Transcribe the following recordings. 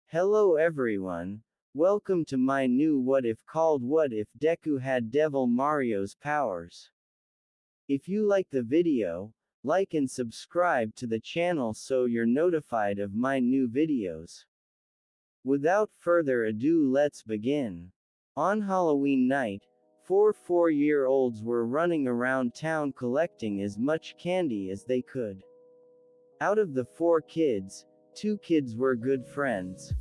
Hello everyone, welcome to my new what if called What If Deku Had Devil Mario's Powers. If you like the video, like and subscribe to the channel so you're notified of my new videos. Without further ado, let's begin. On Halloween night, four 4-year-olds were running around town collecting as much candy as they could. Out of the 4 kids, 2 kids were good friends.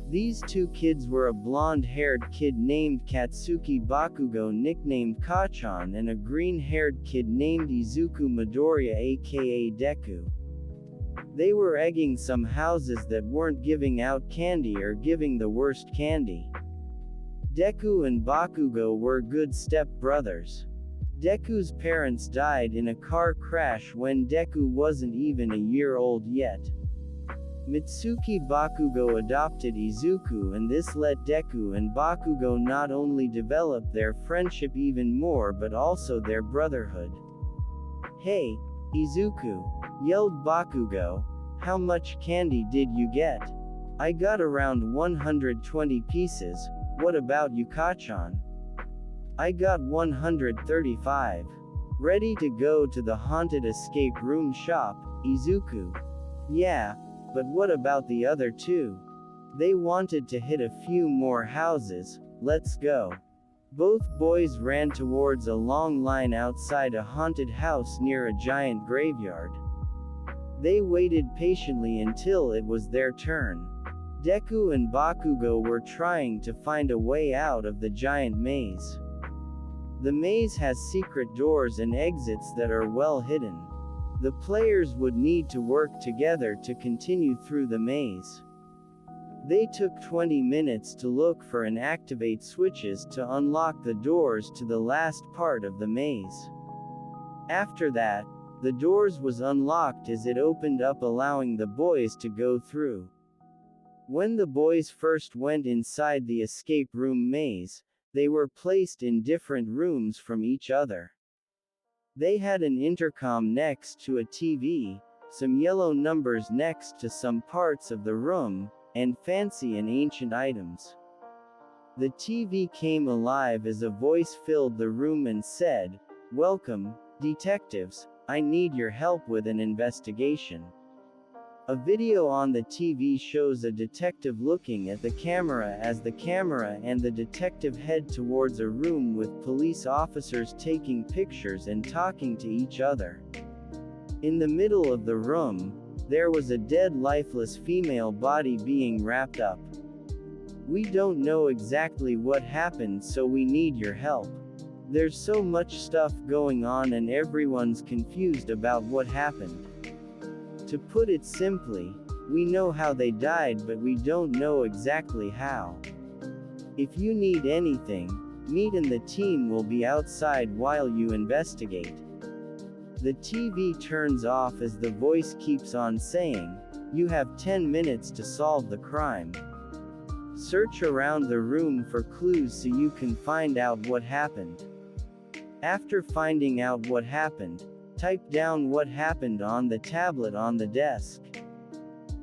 These 2 kids were a blonde-haired kid named Katsuki Bakugo nicknamed Kachan and a green-haired kid named Izuku Midoriya aka Deku. They were egging some houses that weren't giving out candy or giving the worst candy. Deku and Bakugo were good step-brothers. Deku's parents died in a car crash when Deku wasn't even a year old yet. Mitsuki Bakugo adopted Izuku, and this let Deku and Bakugo not only develop their friendship even more but also their brotherhood. "Hey, Izuku," yelled Bakugo, "how much candy did you get?" "I got around 120 pieces, what about you, Kachan?" "I got 135. Ready to go to the haunted escape room shop, Izuku?" "Yeah. But what about the other 2? They wanted to hit a few more houses, let's go." Both boys ran towards a long line outside a haunted house near a giant graveyard. They waited patiently until it was their turn. Deku and Bakugo were trying to find a way out of the giant maze. The maze has secret doors and exits that are well hidden. The players would need to work together to continue through the maze. They took 20 minutes to look for and activate switches to unlock the doors to the last part of the maze. After that, the doors was unlocked as it opened up, allowing the boys to go through. When the boys first went inside the escape room maze, they were placed in different rooms from each other. They had an intercom next to a TV, some yellow numbers next to some parts of the room, and fancy and ancient items. The TV came alive as a voice filled the room and said, "Welcome, detectives, I need your help with an investigation." A video on the TV shows a detective looking at the camera as the camera and the detective head towards a room with police officers taking pictures and talking to each other. In the middle of the room, there was a dead lifeless female body being wrapped up. "We don't know exactly what happened, so we need your help. There's so much stuff going on and everyone's confused about what happened. To put it simply, we know how they died but we don't know exactly how. If you need anything, me and the team will be outside while you investigate." The TV turns off as the voice keeps on saying, "You have 10 minutes to solve the crime. Search around the room for clues so you can find out what happened. After finding out what happened, type down what happened on the tablet on the desk.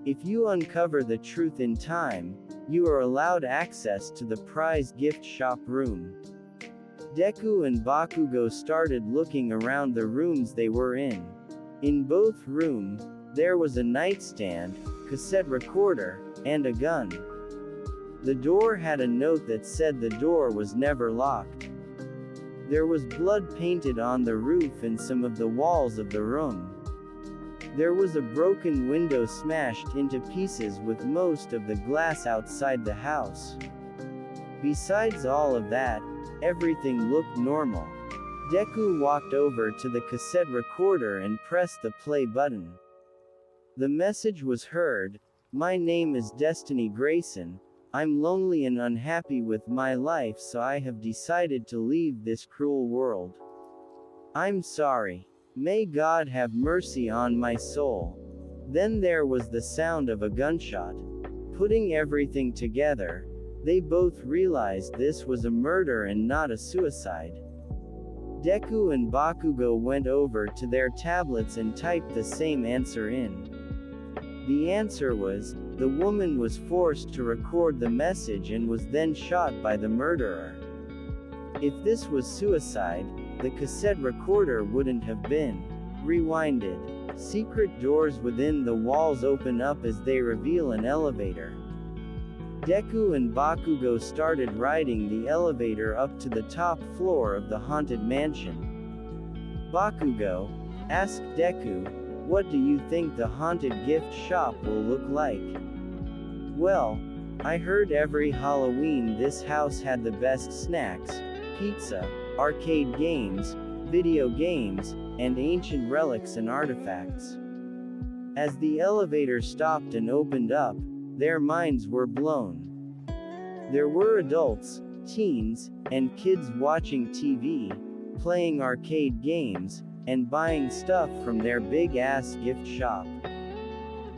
If you uncover the truth in time, you are allowed access to the prize gift shop room." Deku and Bakugo started looking around the rooms they were in. In both rooms, there was a nightstand, cassette recorder, and a gun. The door had a note that said the door was never locked. There was blood painted on the roof and some of the walls of the room. There was a broken window smashed into pieces with most of the glass outside the house. Besides all of that, everything looked normal. Deku walked over to the cassette recorder and pressed the play button. The message was heard, "My name is Destiny Grayson. I'm lonely and unhappy with my life, so I have decided to leave this cruel world. I'm sorry. May God have mercy on my soul." Then there was the sound of a gunshot. Putting everything together, they both realized this was a murder and not a suicide. Deku and Bakugo went over to their tablets and typed the same answer in. The answer was, The woman was forced to record the message and was then shot by the murderer. If this was suicide, the cassette recorder wouldn't have been rewinded. Secret doors within the walls open up as they reveal an elevator. Deku and Bakugo started riding the elevator up to the top floor of the haunted mansion. Bakugo asked Deku, "What do you think the haunted gift shop will look like?" "Well, I heard every Halloween this house had the best snacks, pizza, arcade games, video games, and ancient relics and artifacts." As the elevator stopped and opened up, their minds were blown. There were adults, teens, and kids watching TV, playing arcade games, and buying stuff from their big-ass gift shop.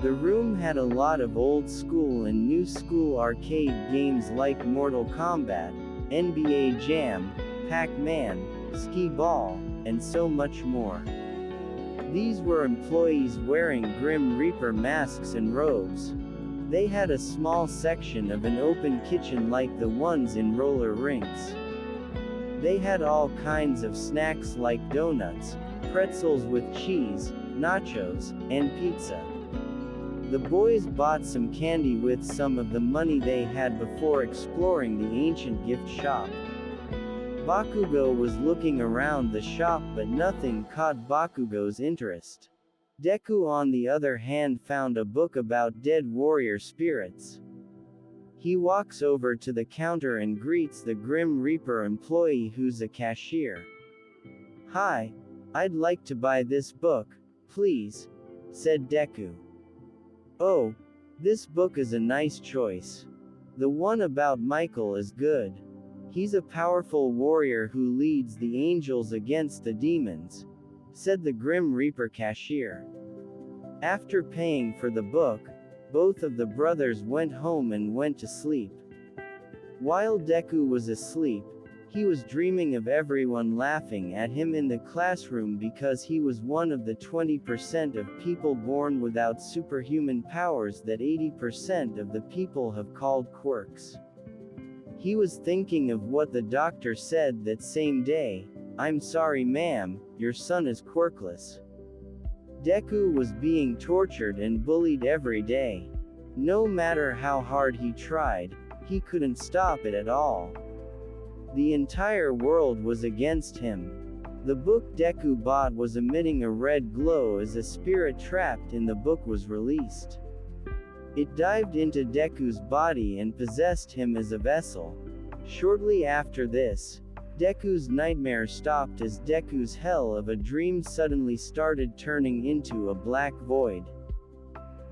The room had a lot of old school and new school arcade games like Mortal Kombat, NBA Jam, Pac-Man, Skee-Ball, and so much more. These were employees wearing Grim Reaper masks and robes. They had a small section of an open kitchen like the ones in roller rinks. They had all kinds of snacks like donuts, pretzels with cheese, nachos, and pizza. The boys bought some candy with some of the money they had before exploring the ancient gift shop. Bakugo was looking around the shop but nothing caught Bakugo's interest. Deku on the other hand found a book about dead warrior spirits. He walks over to the counter and greets the Grim Reaper employee who's a cashier. "Hi, I'd like to buy this book, please," said Deku. "Oh, this book is a nice choice. The one about Michael is good. He's a powerful warrior who leads the angels against the demons," said the Grim Reaper cashier. After paying for the book, both of the brothers went home and went to sleep. While Deku was asleep, he was dreaming of everyone laughing at him in the classroom because he was one of the 20% of people born without superhuman powers that 80% of the people have called quirks. He was thinking of what the doctor said that same day, "I'm sorry ma'am, your son is quirkless." Deku was being tortured and bullied every day. No matter how hard he tried, he couldn't stop it at all. The entire world was against him. The book Deku bought was emitting a red glow as a spirit trapped in the book was released. It dived into Deku's body and possessed him as a vessel. Shortly after this, Deku's nightmare stopped as Deku's hell of a dream suddenly started turning into a black void.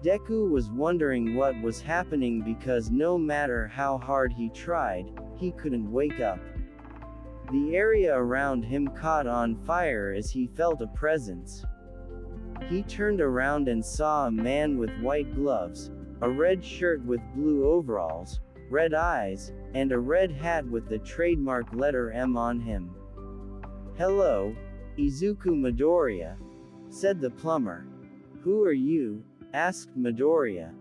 Deku was wondering what was happening because no matter how hard he tried, he couldn't wake up. The area around him caught on fire as he felt a presence. He turned around and saw a man with white gloves, a red shirt with blue overalls, red eyes, and a red hat with the trademark letter M on him. "Hello, Izuku Midoriya," said the plumber. "Who are you?" asked Midoriya.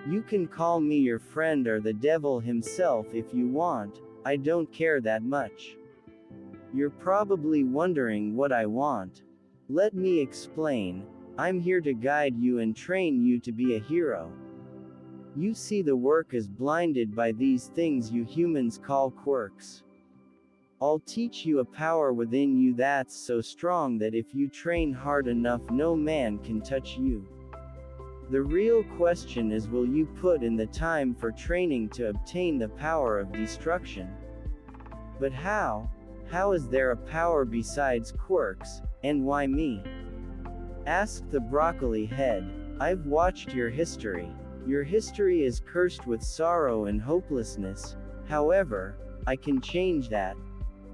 "You can call me your friend or the devil himself if you want, I don't care that much." "You're probably wondering what I want. Let me explain. I'm here to guide you and train you to be a hero. You see the work is blinded by these things you humans call quirks. I'll teach you a power within you that's so strong that if you train hard enough no man can touch you. The real question is, will you put in the time for training to obtain the power of destruction? But how? How is there a power besides quirks, and why me?" asked the broccoli head. "I've watched your history. Your history is cursed with sorrow and hopelessness. However, I can change that."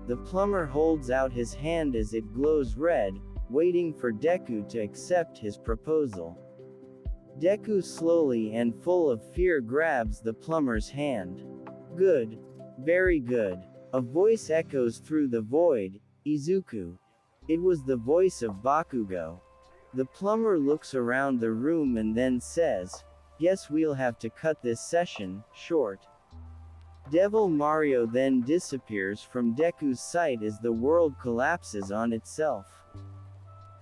The plumber holds out his hand as it glows red, waiting for Deku to accept his proposal. Deku slowly and full of fear grabs the plumber's hand. "Good. Very good." A voice echoes through the void, "Izuku." It was the voice of Bakugo. The plumber looks around the room and then says, Guess we'll have to cut this session short. Devil Mario then disappears from Deku's sight as the world collapses on itself.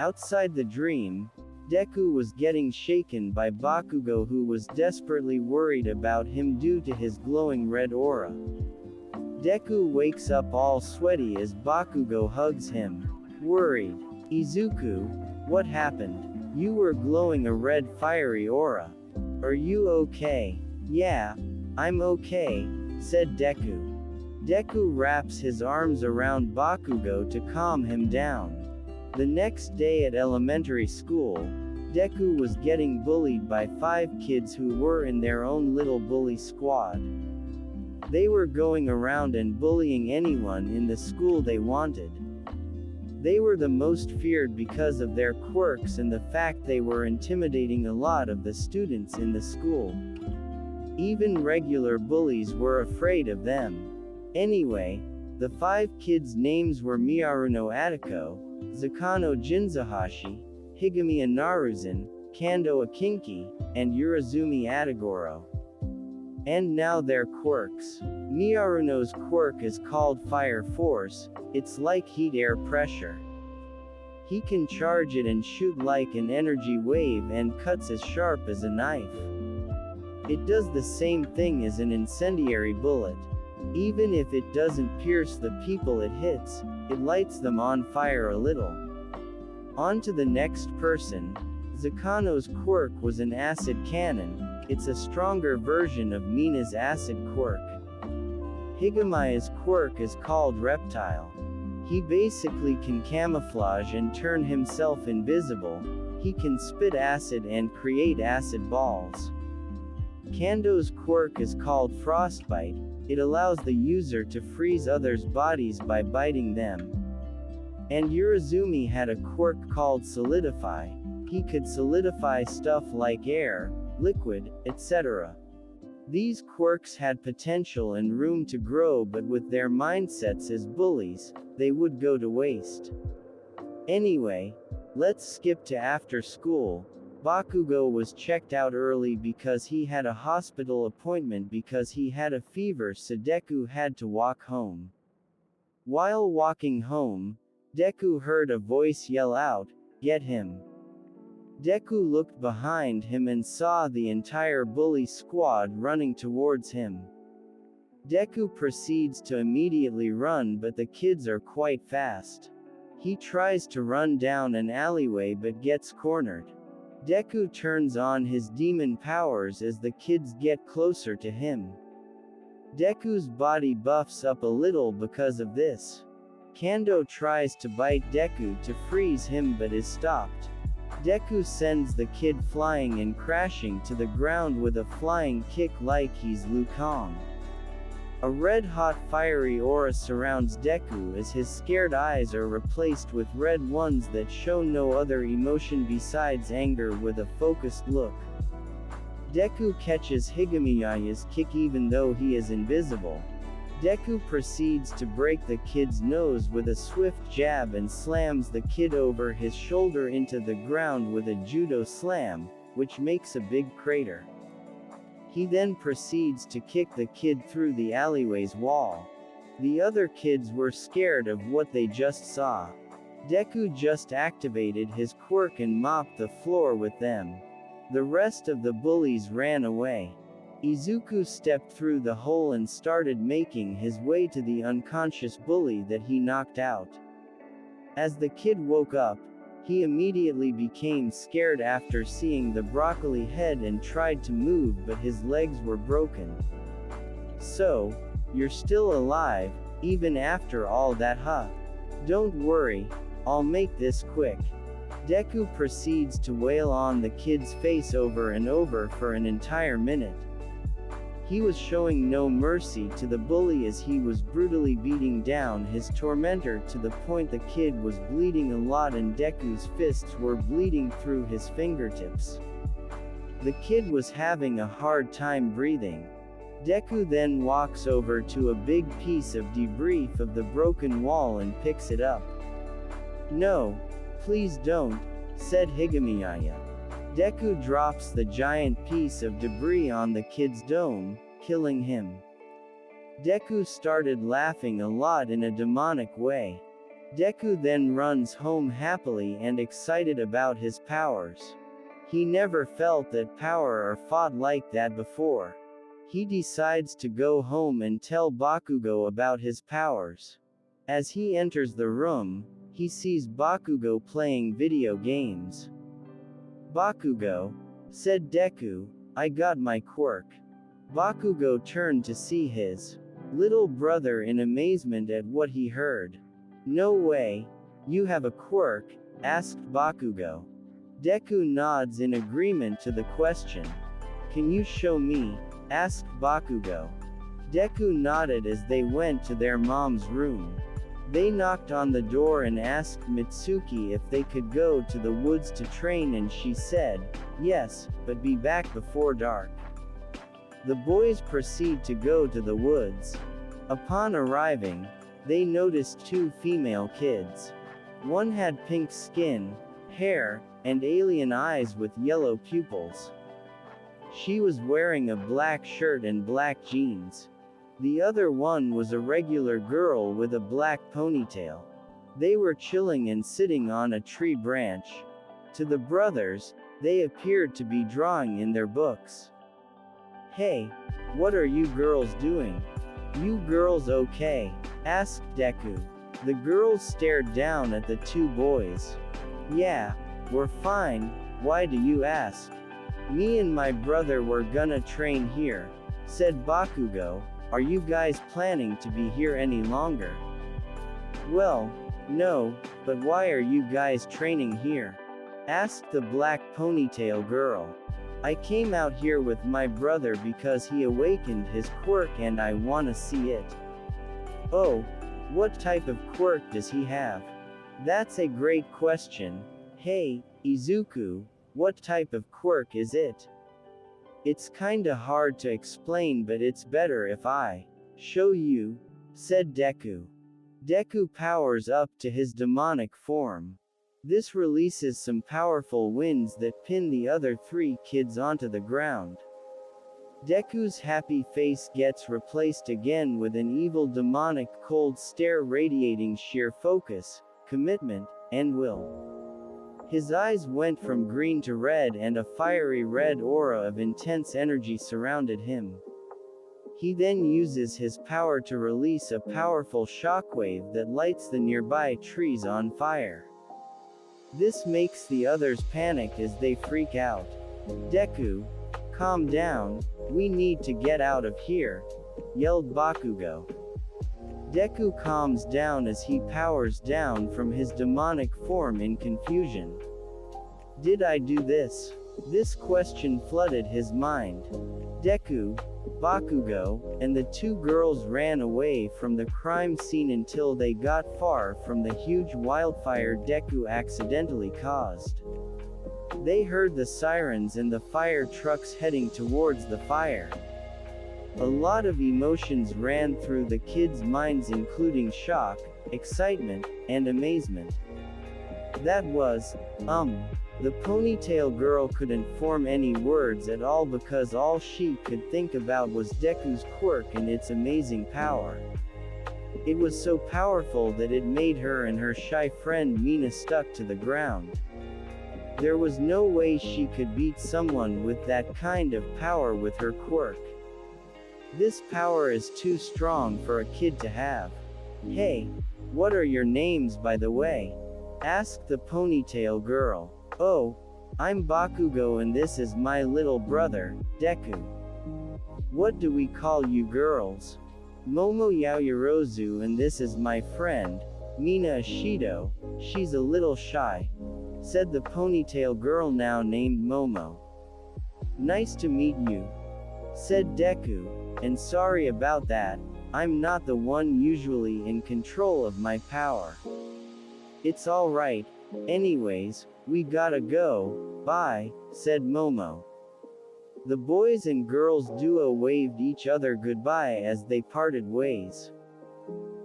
Outside the dream, Deku was getting shaken by Bakugo, who was desperately worried about him due to his glowing red aura. Deku wakes up all sweaty as Bakugo hugs him. Worried. Izuku, what happened? You were glowing a red fiery aura. Are you okay? Yeah, I'm okay, said Deku. Deku wraps his arms around Bakugo to calm him down. The next day at elementary school, Deku was getting bullied by 5 kids who were in their own little bully squad. They were going around and bullying anyone in the school they wanted. They were the most feared because of their quirks and the fact they were intimidating a lot of the students in the school. Even regular bullies were afraid of them. Anyway, the 5 kids' names were Miyaruno Atako, Zakano Jinzahashi, Higami Naruzan, Kando Akinki, and Urazumi Atagoro. And now their quirks. Miyaruno's quirk is called Fire Force. It's like heat-air pressure. He can charge it and shoot like an energy wave and cuts as sharp as a knife. It does the same thing as an incendiary bullet. Even if it doesn't pierce the people it hits, it lights them on fire a little. On to the next person. Zakano's quirk was an acid cannon. It's a stronger version of Mina's acid quirk. Higamaya's quirk is called Reptile. He basically can camouflage and turn himself invisible. He can spit acid and create acid balls. Kando's quirk is called Frostbite. It allows the user to freeze others' bodies by biting them. And Urazumi had a quirk called Solidify. He could solidify stuff like air, liquid, etc. These quirks had potential and room to grow, but with their mindsets as bullies, they would go to waste. Anyway, let's skip to after school. Bakugo was checked out early because he had a hospital appointment because he had a fever, so Deku had to walk home. While walking home, Deku heard a voice yell out, "Get him!" Deku looked behind him and saw the entire bully squad running towards him. Deku proceeds to immediately run, but the kids are quite fast. He tries to run down an alleyway but gets cornered. Deku turns on his demon powers as the kids get closer to him. Deku's body buffs up a little because of this. Kando tries to bite Deku to freeze him but is stopped. Deku sends the kid flying and crashing to the ground with a flying kick like he's Liu Kang. A red-hot fiery aura surrounds Deku as his scared eyes are replaced with red ones that show no other emotion besides anger with a focused look. Deku catches Higamiya's kick even though he is invisible. Deku proceeds to break the kid's nose with a swift jab and slams the kid over his shoulder into the ground with a judo slam, which makes a big crater. He then proceeds to kick the kid through the alleyway's wall. The other kids were scared of what they just saw. Deku just activated his quirk and mopped the floor with them. The rest of the bullies ran away. Izuku stepped through the hole and started making his way to the unconscious bully that he knocked out. As the kid woke up, he immediately became scared after seeing the broccoli head and tried to move, but his legs were broken. "So, you're still alive, even after all that, huh? Don't worry, I'll make this quick." Deku proceeds to wail on the kid's face over and over for an entire minute. He was showing no mercy to the bully as he was brutally beating down his tormentor to the point the kid was bleeding a lot and Deku's fists were bleeding through his fingertips. The kid was having a hard time breathing. Deku then walks over to a big piece of debris of the broken wall and picks it up. "No, please don't," said Higamiya. Deku drops the giant piece of debris on the kid's dome, killing him. Deku started laughing a lot in a demonic way. Deku then runs home happily and excited about his powers. He never felt that power or fought like that before. He decides to go home and tell Bakugo about his powers. As he enters the room, he sees Bakugo playing video games. "Bakugo," said Deku, "I got my quirk." Bakugo turned to see his little brother in amazement at what he heard. "No way, you have a quirk?" asked Bakugo. Deku nods in agreement to the question. "Can you show me?" asked Bakugo. Deku nodded as they went to their mom's room. They knocked on the door and asked Mitsuki if they could go to the woods to train, and she said, "Yes, but be back before dark." The boys proceed to go to the woods. Upon arriving, they noticed two female kids. One had pink skin, hair, and alien eyes with yellow pupils. She was wearing a black shirt and black jeans. The other one was a regular girl with a black ponytail. They were chilling and sitting on a tree branch. To the brothers, they appeared to be drawing in their books. "Hey, what are you girls doing? You girls okay?" asked Deku. The girls stared down at the two boys. "Yeah, we're fine, why do you ask?" "Me and my brother were gonna train here," said Bakugo. "Are you guys planning to be here any longer?" "Well, no, but why are you guys training here?" asked the black ponytail girl. "I came out here with my brother because he awakened his quirk and I wanna see it." "Oh, what type of quirk does he have?" "That's a great question. Hey, Izuku, what type of quirk is it?" "It's kinda hard to explain, but it's better if I show you," said Deku. Deku powers up to his demonic form. This releases some powerful winds that pin the other three kids onto the ground. Deku's happy face gets replaced again with an evil demonic cold stare radiating sheer focus, commitment, and will. His eyes went from green to red and a fiery red aura of intense energy surrounded him. He then uses his power to release a powerful shockwave that lights the nearby trees on fire. This makes the others panic as they freak out. "Deku, calm down, we need to get out of here," yelled Bakugo. Deku calms down as he powers down from his demonic form in confusion. "Did I do this?" This question flooded his mind. Deku, Bakugo, and the two girls ran away from the crime scene until they got far from the huge wildfire Deku accidentally caused. They heard the sirens and the fire trucks heading towards the fire. A lot of emotions ran through the kids' minds, including shock, excitement, and amazement. That was, the ponytail girl couldn't form any words at all because all she could think about was Deku's quirk and its amazing power. It was so powerful that it made her and her shy friend Mina stuck to the ground. There was no way she could beat someone with that kind of power with her quirk. This power is too strong for a kid to have. "Hey, what are your names by the way?" asked the ponytail girl. "Oh, I'm Bakugo and this is my little brother, Deku." "What do we call you girls?" "Momo Yaoyorozu and this is my friend, Mina Ishido, she's a little shy," said the ponytail girl now named Momo. "Nice to meet you," said Deku, "and sorry about that, I'm not the one usually in control of my power." "It's alright, anyways, we gotta go, bye," said Momo. The boys and girls duo waved each other goodbye as they parted ways.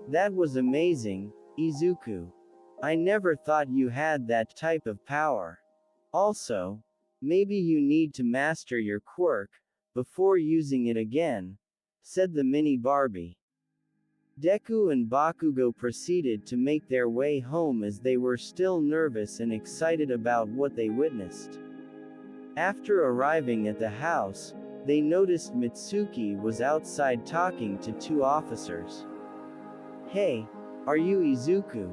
"That was amazing, Izuku. I never thought you had that type of power. Also, Maybe you need to master your quirk before using it again, said the mini Barbie. Deku and Bakugo proceeded to make their way home as they were still nervous and excited about what they witnessed. After arriving at the house, they noticed Mitsuki was outside talking to two officers. "Hey, are you Izuku?"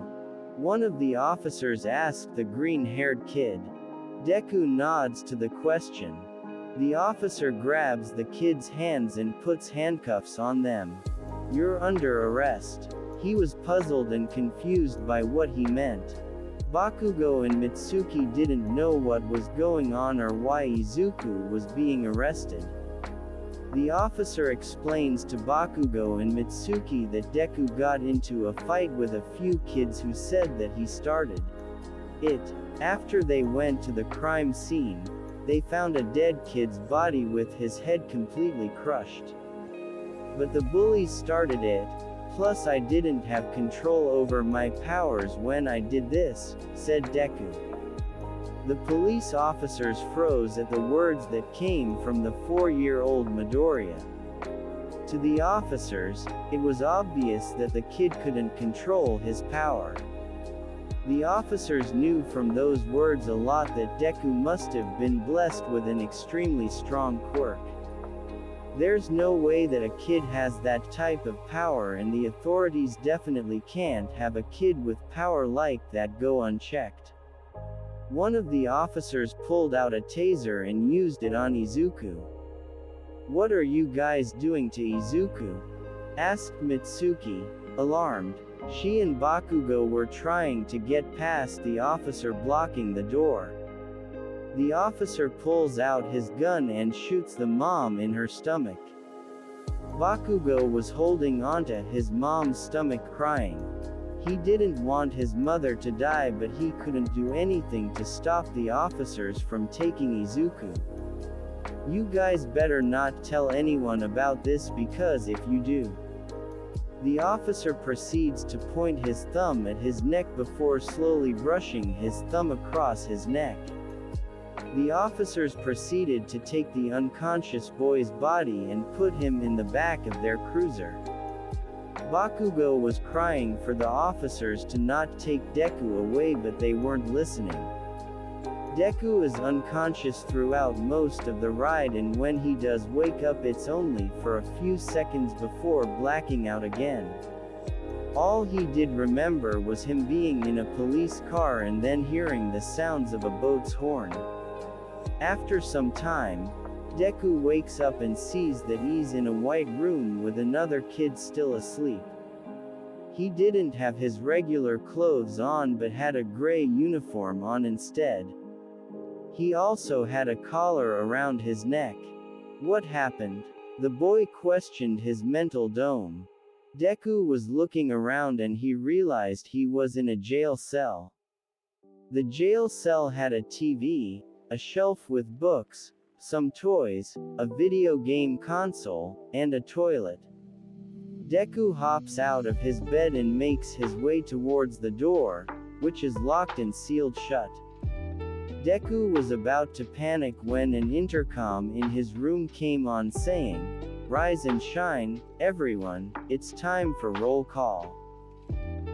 one of the officers asked the green-haired kid. Deku nods to the question. The officer grabs the kid's hands and puts handcuffs on them. "You're under arrest." He was puzzled and confused by what he meant. Bakugo and Mitsuki didn't know what was going on or why Izuku was being arrested. The officer explains to Bakugo and Mitsuki that Deku got into a fight with a few kids who said that he started it. After they went to the crime scene, they found a dead kid's body with his head completely crushed. "But the bullies started it, plus I didn't have control over my powers when I did this," said Deku. The police officers froze at the words that came from the 4-year-old Midoriya. To the officers, it was obvious that the kid couldn't control his power. The officers knew from those words a lot that Deku must have been blessed with an extremely strong quirk. There's no way that a kid has that type of power, and the authorities definitely can't have a kid with power like that go unchecked. One of the officers pulled out a taser and used it on Izuku. "What are you guys doing to Izuku?" asked Mitsuki, alarmed. She and Bakugo were trying to get past the officer blocking the door. The officer pulls out his gun and shoots the mom in her stomach. Bakugo was holding onto his mom's stomach crying. He didn't want his mother to die, but he couldn't do anything to stop the officers from taking Izuku. "You guys better not tell anyone about this, because if you do..." The officer proceeds to point his thumb at his neck before slowly brushing his thumb across his neck. The officers proceeded to take the unconscious boy's body and put him in the back of their cruiser. Bakugo was crying for the officers to not take Deku away, but they weren't listening. Deku is unconscious throughout most of the ride, and when he does wake up, it's only for a few seconds before blacking out again. All he did remember was him being in a police car and then hearing the sounds of a boat's horn. After some time, Deku wakes up and sees that he's in a white room with another kid still asleep. He didn't have his regular clothes on but had a gray uniform on instead. He also had a collar around his neck. "What happened?" the boy questioned his mental dome. Deku was looking around and he realized he was in a jail cell. The jail cell had a TV, a shelf with books, some toys, a video game console, and a toilet. Deku hops out of his bed and makes his way towards the door, which is locked and sealed shut. Deku was about to panic when an intercom in his room came on saying, "Rise and shine, everyone, it's time for roll call."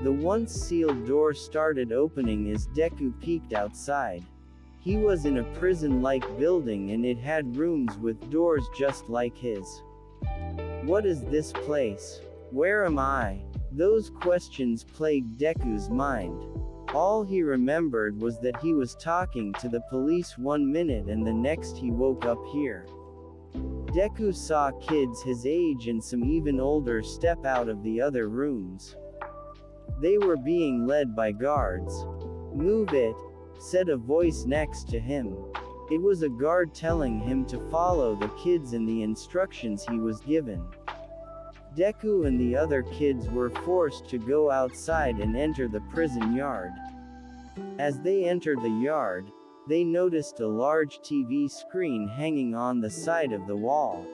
The once sealed door started opening as Deku peeked outside. He was in a prison-like building and it had rooms with doors just like his. What is this place? Where am I? Those questions plagued Deku's mind. All he remembered was that he was talking to the police 1 minute and the next he woke up here. Deku saw kids his age and some even older step out of the other rooms. They were being led by guards. "Move it," said a voice next to him. It was a guard telling him to follow the kids and the instructions he was given. Deku and the other kids were forced to go outside and enter the prison yard. As they entered the yard, they noticed a large TV screen hanging on the side of the wall.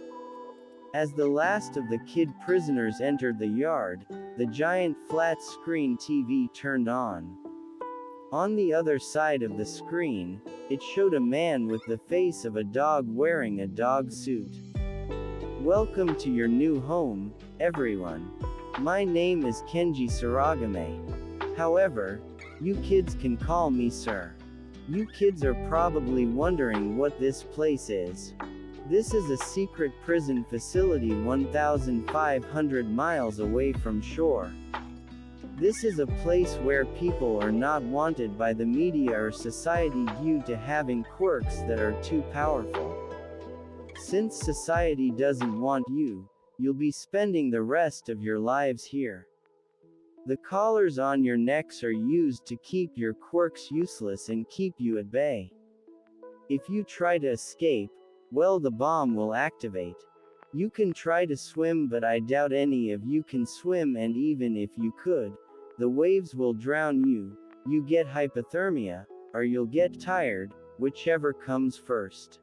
As the last of the kid prisoners entered the yard, the giant flat-screen TV turned on. On the other side of the screen, it showed a man with the face of a dog wearing a dog suit. Welcome to your new home, everyone. My name is Kenji Saragame. However, you kids can call me sir. You kids are probably wondering what this place is. This is a secret prison facility 1,500 miles away from shore. This is a place where people are not wanted by the media or society due to having quirks that are too powerful. Since society doesn't want you, you'll be spending the rest of your lives here. The collars on your necks are used to keep your quirks useless and keep you at bay. If you try to escape, well, the bomb will activate. You can try to swim, but I doubt any of you can swim, and even if you could, the waves will drown you. You get hypothermia, or you'll get tired, whichever comes first.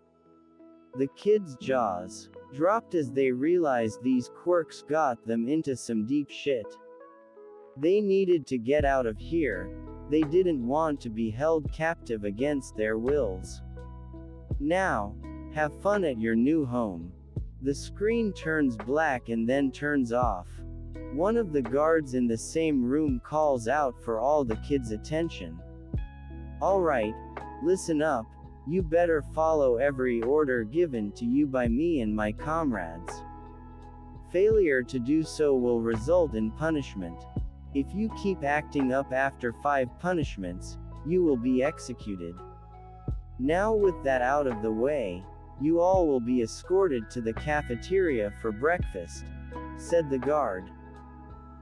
The kids' jaws dropped as they realized these quirks got them into some deep shit. They needed to get out of here. They didn't want to be held captive against their wills. Now, have fun at your new home. The screen turns black and then turns off. One of the guards in the same room calls out for all the kids' attention. Alright, listen up, you better follow every order given to you by me and my comrades. Failure to do so will result in punishment. If you keep acting up after 5 punishments, you will be executed. Now, with that out of the way, you all will be escorted to the cafeteria for breakfast, said the guard.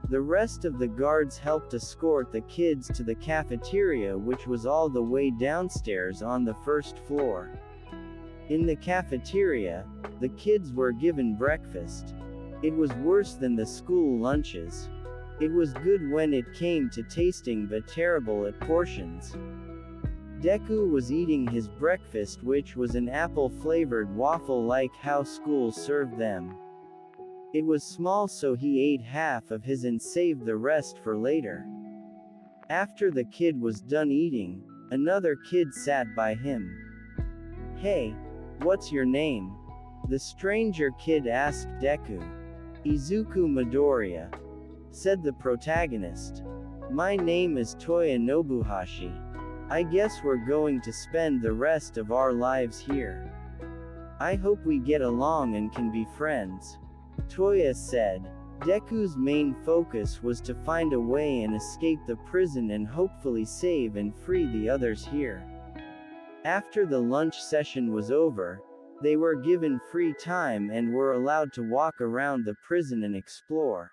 The rest of the guards helped escort the kids to the cafeteria, which was all the way downstairs on the first floor. In the cafeteria, the kids were given breakfast. It was worse than the school lunches. It was good when it came to tasting, but terrible at portions. Deku was eating his breakfast, which was an apple-flavored waffle like how school served them. It was small, so he ate half of his and saved the rest for later. After the kid was done eating, another kid sat by him. Hey, what's your name? The stranger kid asked Deku. Izuku Midoriya, said the protagonist. My name is Toya Nobuhashi. I guess we're going to spend the rest of our lives here. I hope we get along and can be friends, Toya said. Deku's main focus was to find a way and escape the prison and hopefully save and free the others here. After the lunch session was over, they were given free time and were allowed to walk around the prison and explore.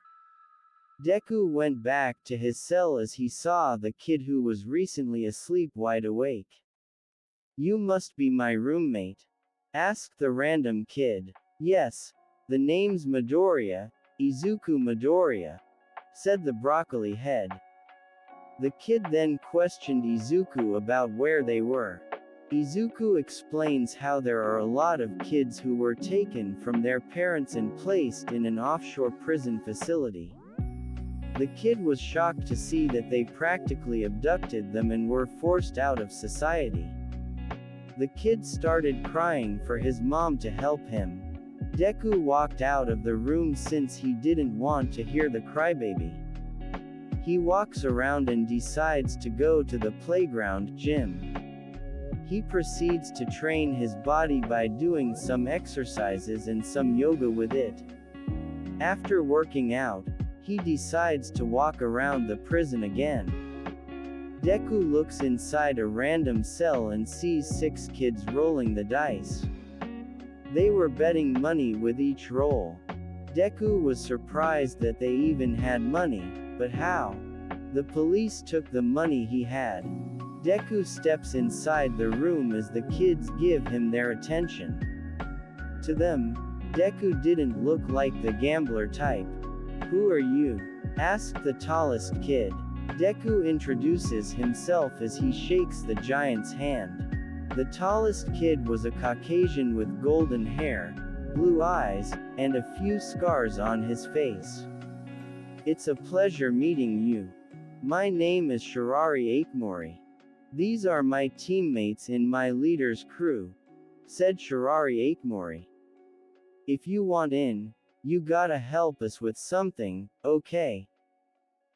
Deku went back to his cell as he saw the kid who was recently asleep wide awake. You must be my roommate? Asked the random kid. Yes, the name's Midoriya, Izuku Midoriya, said the broccoli head. The kid then questioned Izuku about where they were. Izuku explains how there are a lot of kids who were taken from their parents and placed in an offshore prison facility. The kid was shocked to see that they practically abducted them and were forced out of society. The kid started crying for his mom to help him. Deku walked out of the room since he didn't want to hear the crybaby. He walks around and decides to go to the playground gym. He proceeds to train his body by doing some exercises and some yoga with it. After working out, he decides to walk around the prison again. Deku looks inside a random cell and sees 6 kids rolling the dice. They were betting money with each roll. Deku was surprised that they even had money, but how? The police took the money he had. Deku steps inside the room as the kids give him their attention. To them, Deku didn't look like the gambler type. Who are you? Asked the tallest kid. Deku introduces himself as he shakes the giant's hand. The tallest kid was a Caucasian with golden hair, blue eyes, and a few scars on his face. It's a pleasure meeting you. My name is Shirari Aikmori. "These are my teammates in my leader's crew," said Shirari Akemori. "If you want in, you gotta help us with something, okay?"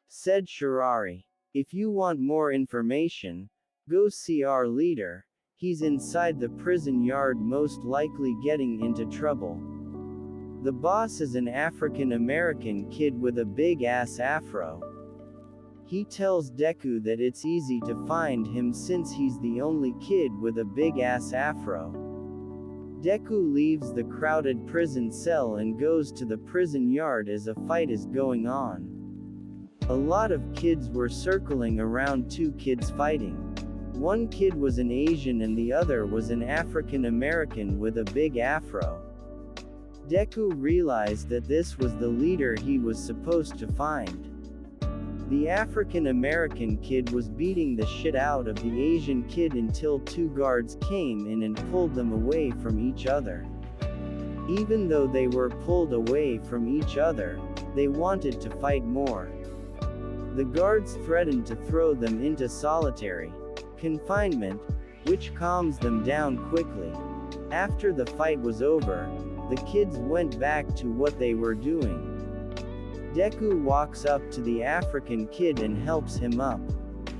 said Shirari. "If you want more information, go see our leader. He's inside the prison yard, most likely getting into trouble." The boss is an African American kid with a big ass afro. He tells Deku that it's easy to find him since he's the only kid with a big ass afro. Deku leaves the crowded prison cell and goes to the prison yard as a fight is going on. A lot of kids were circling around two kids fighting. One kid was an Asian and the other was an African American with a big afro. Deku realized that this was the leader he was supposed to find. The African American kid was beating the shit out of the Asian kid until two guards came in and pulled them away from each other. Even though they were pulled away from each other, they wanted to fight more. The guards threatened to throw them into solitary confinement, which calms them down quickly. After the fight was over, the kids went back to what they were doing. Deku walks up to the African kid and helps him up.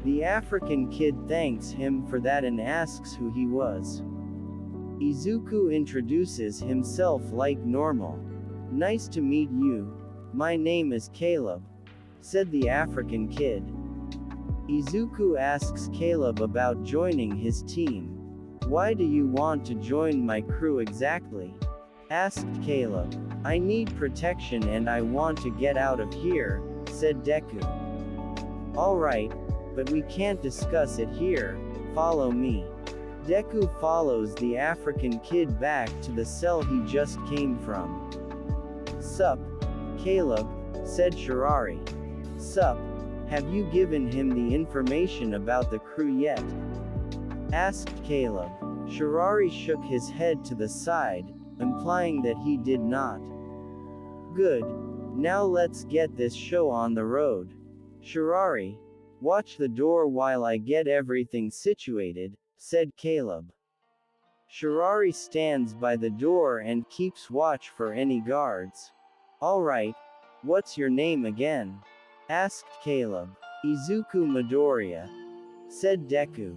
The African kid thanks him for that and asks who he was. Izuku introduces himself like normal. "Nice to meet you. My name is Caleb," said the African kid. Izuku asks Caleb about joining his team. "Why do you want to join my crew exactly?" asked Caleb. "I need protection and I want to get out of here," said Deku. "Alright, but we can't discuss it here, follow me." Deku follows the African kid back to the cell he just came from. "Sup, Caleb," said Shirari. "Sup, have you given him the information about the crew yet?" asked Caleb. Shirari shook his head to the side, implying that he did not. "Good. Now let's get this show on the road. Shirari, watch the door while I get everything situated," said Caleb. Shirari stands by the door and keeps watch for any guards. "Alright, what's your name again?" asked Caleb. "Izuku Midoriya," said Deku.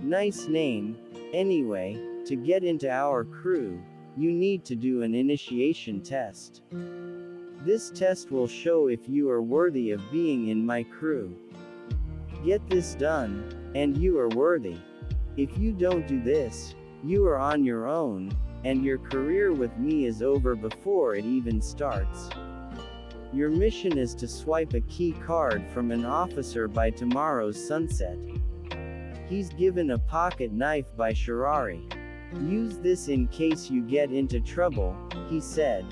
"Nice name. Anyway, to get into our crew, you need to do an initiation test. This test will show if you are worthy of being in my crew. Get this done, and you are worthy. If you don't do this, you are on your own, and your career with me is over before it even starts. Your mission is to swipe a key card from an officer by tomorrow's sunset. He's given a pocket knife by Shirari. Use this in case you get into trouble," he said.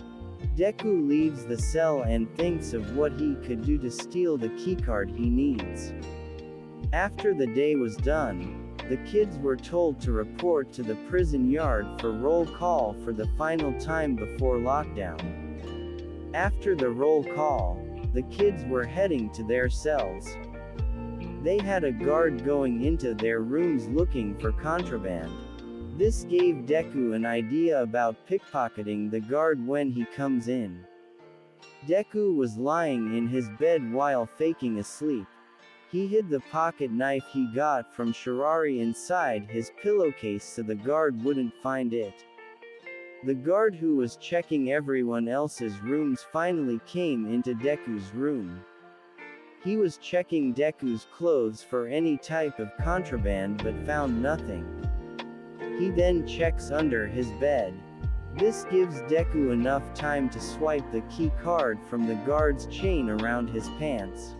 Deku leaves the cell and thinks of what he could do to steal the keycard he needs. After the day was done, the kids were told to report to the prison yard for roll call for the final time before lockdown. After the roll call, the kids were heading to their cells. They had a guard going into their rooms looking for contraband. This gave Deku an idea about pickpocketing the guard when he comes in. Deku was lying in his bed while faking asleep. He hid the pocket knife he got from Shirari inside his pillowcase so the guard wouldn't find it. The guard who was checking everyone else's rooms finally came into Deku's room. He was checking Deku's clothes for any type of contraband but found nothing. He then checks under his bed. This gives Deku enough time to swipe the key card from the guard's chain around his pants.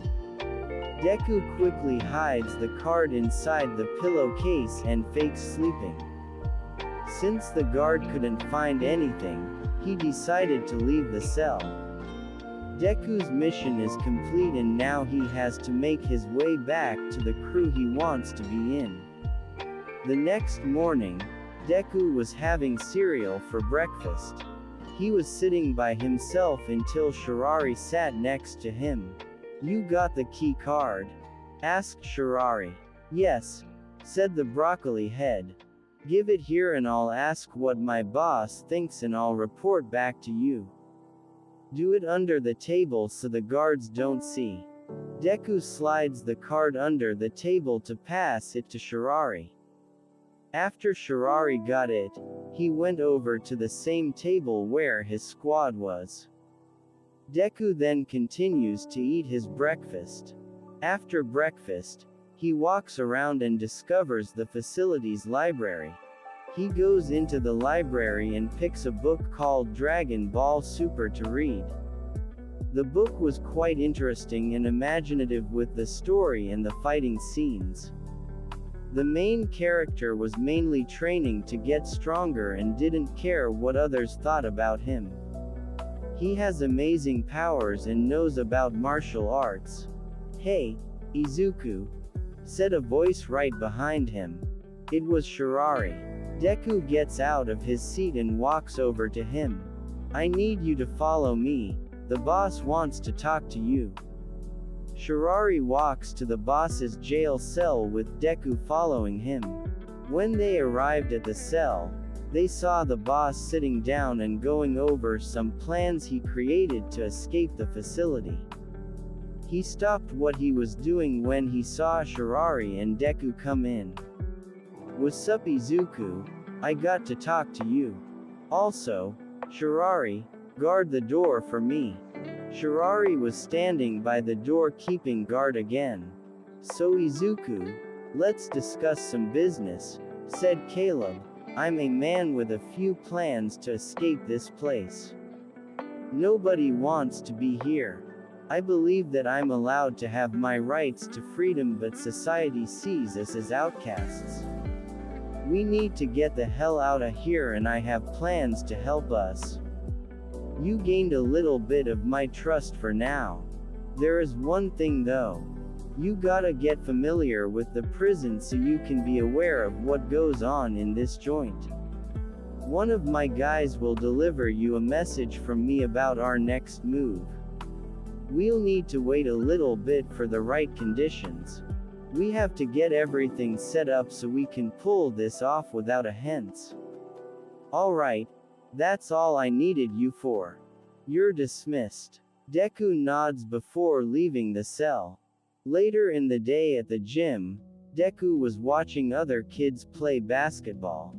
Deku quickly hides the card inside the pillowcase and fakes sleeping. Since the guard couldn't find anything, he decided to leave the cell. Deku's mission is complete and now he has to make his way back to the crew he wants to be in. The next morning, Deku was having cereal for breakfast. He was sitting by himself until Shirari sat next to him. "You got the key card?" asked Shirari. "Yes. said the broccoli head. Give it here and I'll ask what my boss thinks and I'll report back to you. Do it under the table so the guards don't see. Deku slides the card under the table to pass it to Shirari. After Shirari got it, he went over to the same table where his squad was. Deku then continues to eat his breakfast. After breakfast, he walks around and discovers the facility's library. He goes into the library and picks a book called Dragon Ball Super to read. The book was quite interesting and imaginative with the story and the fighting scenes. The main character was mainly training to get stronger and didn't care what others thought about him. He has amazing powers and knows about martial arts. Hey, Izuku, said a voice right behind him. It was Shirari. Deku gets out of his seat and walks over to him. I need you to follow me, the boss wants to talk to you. Shirari walks to the boss's jail cell with Deku following him. When they arrived at the cell, they saw the boss sitting down and going over some plans he created to escape the facility. He stopped what he was doing when he saw Shirari and Deku come in. What's up, Izuku? I got to talk to you. Also, Shirari, guard the door for me. Shirari was standing by the door keeping guard again. So Izuku, let's discuss some business, said Caleb. I'm a man with a few plans to escape this place. Nobody wants to be here. I believe that I'm allowed to have my rights to freedom, but society sees us as outcasts. We need to get the hell out of here and I have plans to help us. You gained a little bit of my trust for now. There is one thing though. You gotta get familiar with the prison so you can be aware of what goes on in this joint. One of my guys will deliver you a message from me about our next move. We'll need to wait a little bit for the right conditions. We have to get everything set up so we can pull this off without a hence. Alright, that's all I needed you for. You're dismissed. Deku nods before leaving the cell. Later in the day at the gym, Deku was watching other kids play basketball.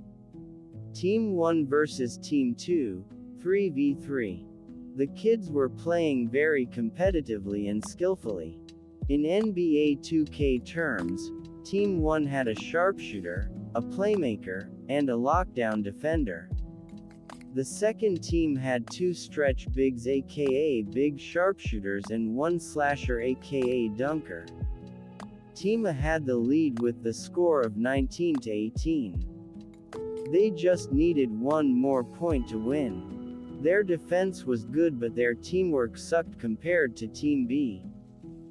Team 1 versus Team 2, 3v3. The kids were playing very competitively and skillfully. In NBA 2K terms, Team 1 had a sharpshooter, a playmaker, and a lockdown defender. The second team had two stretch bigs aka big sharpshooters and one slasher aka dunker. Team A had the lead with the score of 19-18. They just needed one more point to win. Their defense was good but their teamwork sucked compared to Team B.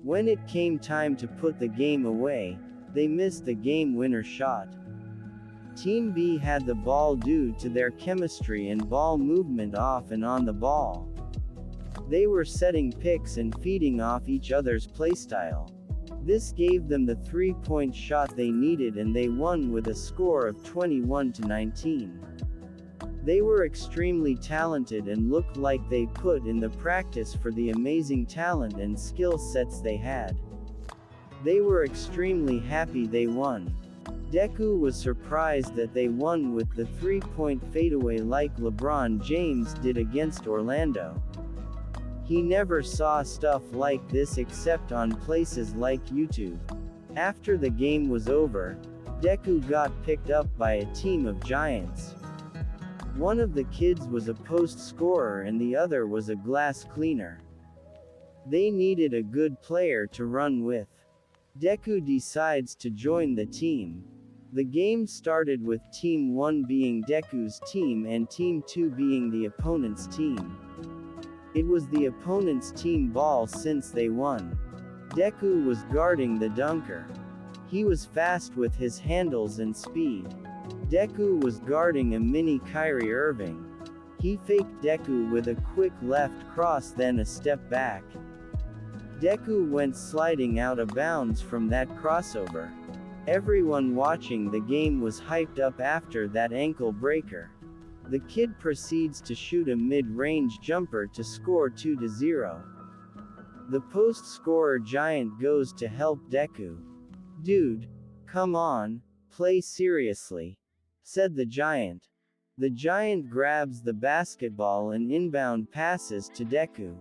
When it came time to put the game away, they missed the game winner shot. Team B had the ball due to their chemistry and ball movement off and on the ball. They were setting picks and feeding off each other's playstyle. This gave them the 3-point shot they needed and they won with a score of 21-19. They were extremely talented and looked like they put in the practice for the amazing talent and skill sets they had. They were extremely happy they won. Deku was surprised that they won with the 3-point fadeaway like LeBron James did against Orlando. He never saw stuff like this except on places like YouTube. After the game was over, Deku got picked up by a team of giants. One of the kids was a post scorer and the other was a glass cleaner. They needed a good player to run with. Deku decides to join the team. The game started with Team 1 being Deku's team and Team 2 being the opponent's team. It was the opponent's team ball since they won. Deku was guarding the dunker. He was fast with his handles and speed. Deku was guarding a mini Kyrie Irving. He faked Deku with a quick left cross then a step back. Deku went sliding out of bounds from that crossover. Everyone watching the game was hyped up after that ankle breaker. The kid proceeds to shoot a mid-range jumper to score 2-0. The post-scorer giant goes to help Deku. "Dude, come on, play seriously," said the giant. The giant grabs the basketball and inbound passes to Deku.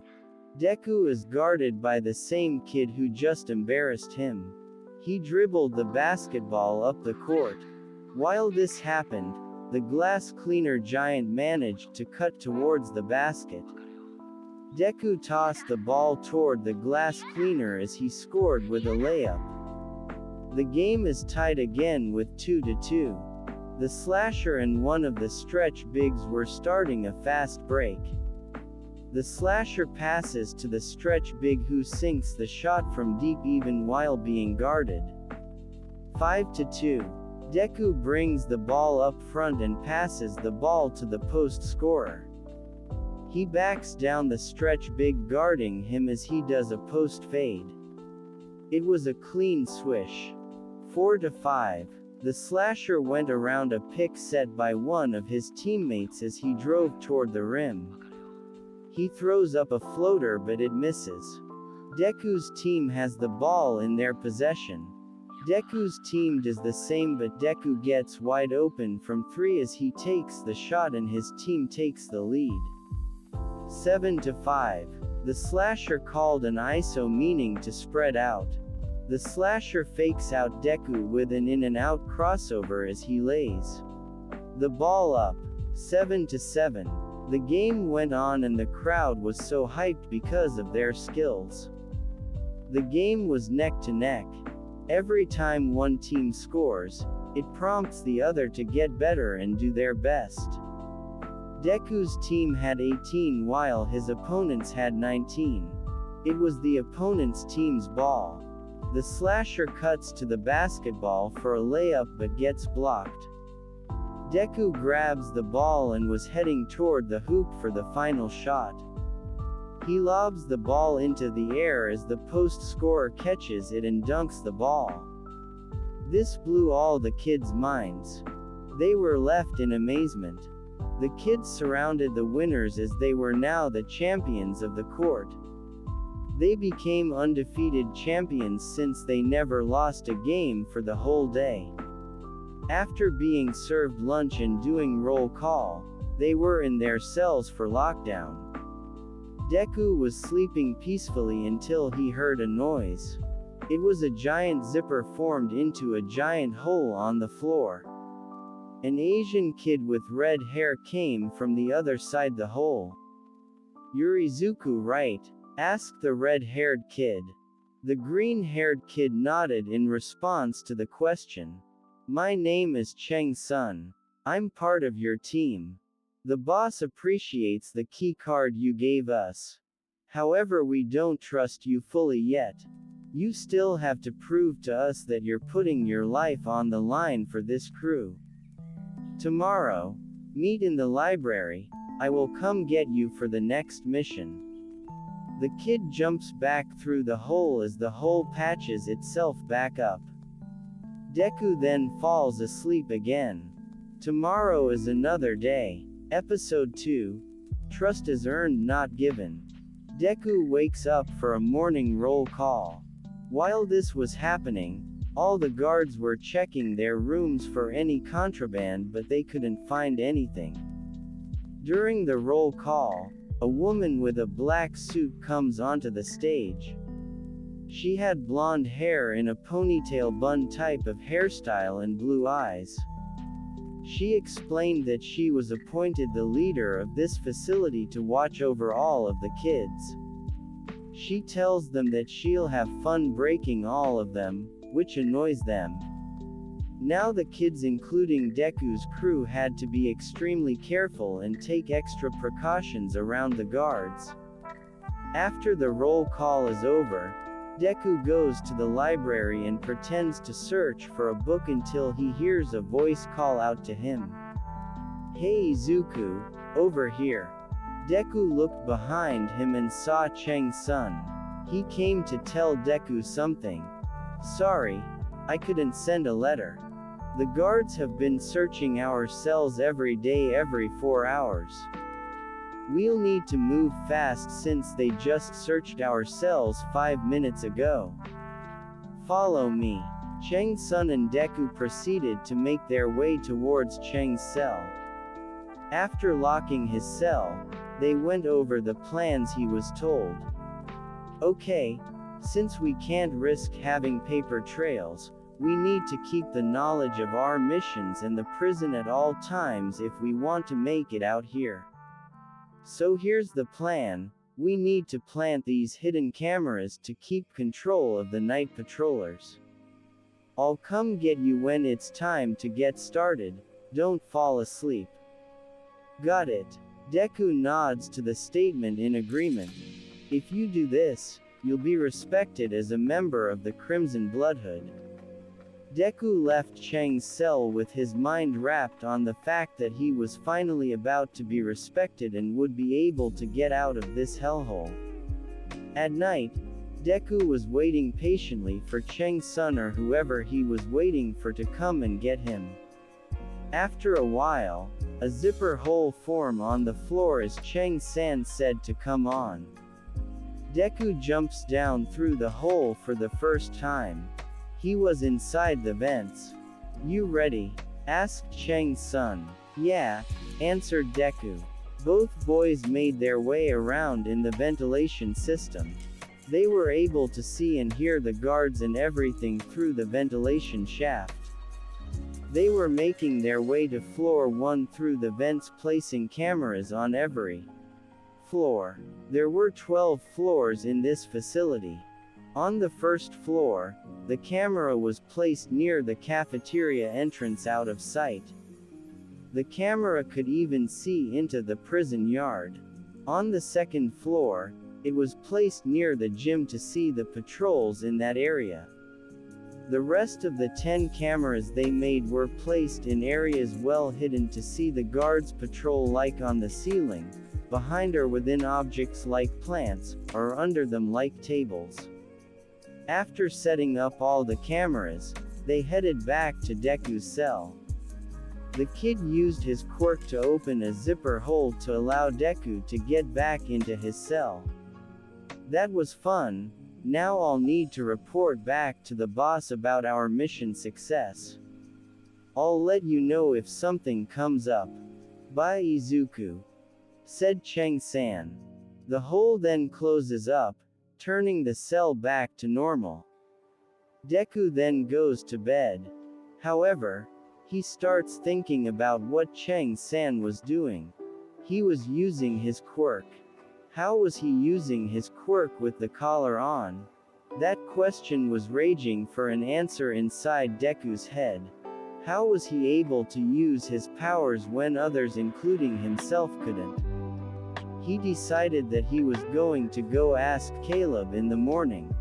Deku is guarded by the same kid who just embarrassed him. He dribbled the basketball up the court. While this happened, the glass cleaner giant managed to cut towards the basket. Deku tossed the ball toward the glass cleaner as he scored with a layup. The game is tied again with 2-2. The slasher and one of the stretch bigs were starting a fast break. The slasher passes to the stretch big who sinks the shot from deep even while being guarded. 5-2. Deku brings the ball up front and passes the ball to the post scorer. He backs down the stretch big guarding him as he does a post fade. It was a clean swish. 4-5. The slasher went around a pick set by one of his teammates as he drove toward the rim. He throws up a floater but it misses. Deku's team has the ball in their possession. Deku's team does the same but Deku gets wide open from 3 as he takes the shot and his team takes the lead. 7-5. The slasher called an ISO meaning to spread out. The slasher fakes out Deku with an in and out crossover as he lays the ball up. 7-7. The game went on and the crowd was so hyped because of their skills. The game was neck to neck. Every time one team scores, it prompts the other to get better and do their best. Deku's team had 18 while his opponents had 19. It was the opponent's team's ball. The slasher cuts to the basketball for a layup but gets blocked. Deku grabs the ball and was heading toward the hoop for the final shot. He lobs the ball into the air as the post scorer catches it and dunks the ball. This blew all the kids' minds. They were left in amazement. The kids surrounded the winners as they were now the champions of the court. They became undefeated champions since they never lost a game for the whole day. After being served lunch and doing roll call, they were in their cells for lockdown. Deku was sleeping peacefully until he heard a noise. It was a giant zipper formed into a giant hole on the floor. An Asian kid with red hair came from the other side the hole. "Yurizuku, right?" asked the red-haired kid. The green-haired kid nodded in response to the question. "My name is Cheng Sun. I'm part of your team. The boss appreciates the key card you gave us. However, we don't trust you fully yet. You still have to prove to us that you're putting your life on the line for this crew. Tomorrow, meet in the library. I will come get you for the next mission." The kid jumps back through the hole as the hole patches itself back up. Deku then falls asleep again. Tomorrow is another day. Episode 2. Trust is earned, not given. Deku wakes up for a morning roll call. While this was happening, all the guards were checking their rooms for any contraband but they couldn't find anything. During the roll call, a woman with a black suit comes onto the stage. She had blonde hair in a ponytail bun type of hairstyle and blue eyes. She explained that she was appointed the leader of this facility to watch over all of the kids. She tells them that she'll have fun breaking all of them, which annoys them. Now the kids including Deku's crew had to be extremely careful and take extra precautions around the guards. After the roll call is over, Deku goes to the library and pretends to search for a book until he hears a voice call out to him. "Hey Izuku, over here." Deku looked behind him and saw Cheng Sun. He came to tell Deku something. "Sorry, I couldn't send a letter. The guards have been searching our cells every day every 4 hours. We'll need to move fast since they just searched our cells 5 minutes ago. Follow me. Chang's son and Deku proceeded to make their way towards Chang's cell. After locking his cell, they went over the plans he was told. Okay, since we can't risk having paper trails, we need to keep the knowledge of our missions and the prison at all times if we want to make it out here. So here's the plan, we need to plant these hidden cameras to keep control of the night patrollers. I'll come get you when it's time to get started, don't fall asleep. Got it. Deku nods to the statement in agreement. If you do this, you'll be respected as a member of the Crimson Bloodhood. Deku left Chang's cell with his mind wrapped on the fact that he was finally about to be respected and would be able to get out of this hellhole. At night, Deku was waiting patiently for Chang's son or whoever he was waiting for to come and get him. After a while, a zipper hole formed on the floor as Chang-san said to come on. Deku jumps down through the hole for the first time. He was inside the vents. You ready? Asked Chang's son. Yeah, answered Deku. Both boys made their way around in the ventilation system. They were able to see and hear the guards and everything through the ventilation shaft. They were making their way to floor 1 through the vents, placing cameras on every floor. There were 12 floors in this facility. On the first floor, the camera was placed near the cafeteria entrance out of sight. The camera could even see into the prison yard. On the second floor, it was placed near the gym to see the patrols in that area. The rest of the 10 cameras they made were placed in areas well hidden to see the guards patrol, like on the ceiling, behind or within objects like plants, or under them like tables. After setting up all the cameras, they headed back to Deku's cell. The kid used his quirk to open a zipper hole to allow Deku to get back into his cell. That was fun. Now I'll need to report back to the boss about our mission success. I'll let you know if something comes up. Bye Izuku, said Chang-san. The hole then closes up, turning the cell back to normal. Deku then goes to bed. However, he starts thinking about what Chang-san was doing. He was using his quirk. How was he using his quirk with the collar on? That question was raging for an answer inside Deku's head. How was he able to use his powers when others, including himself, couldn't? He decided that he was going to go ask Caleb in the morning.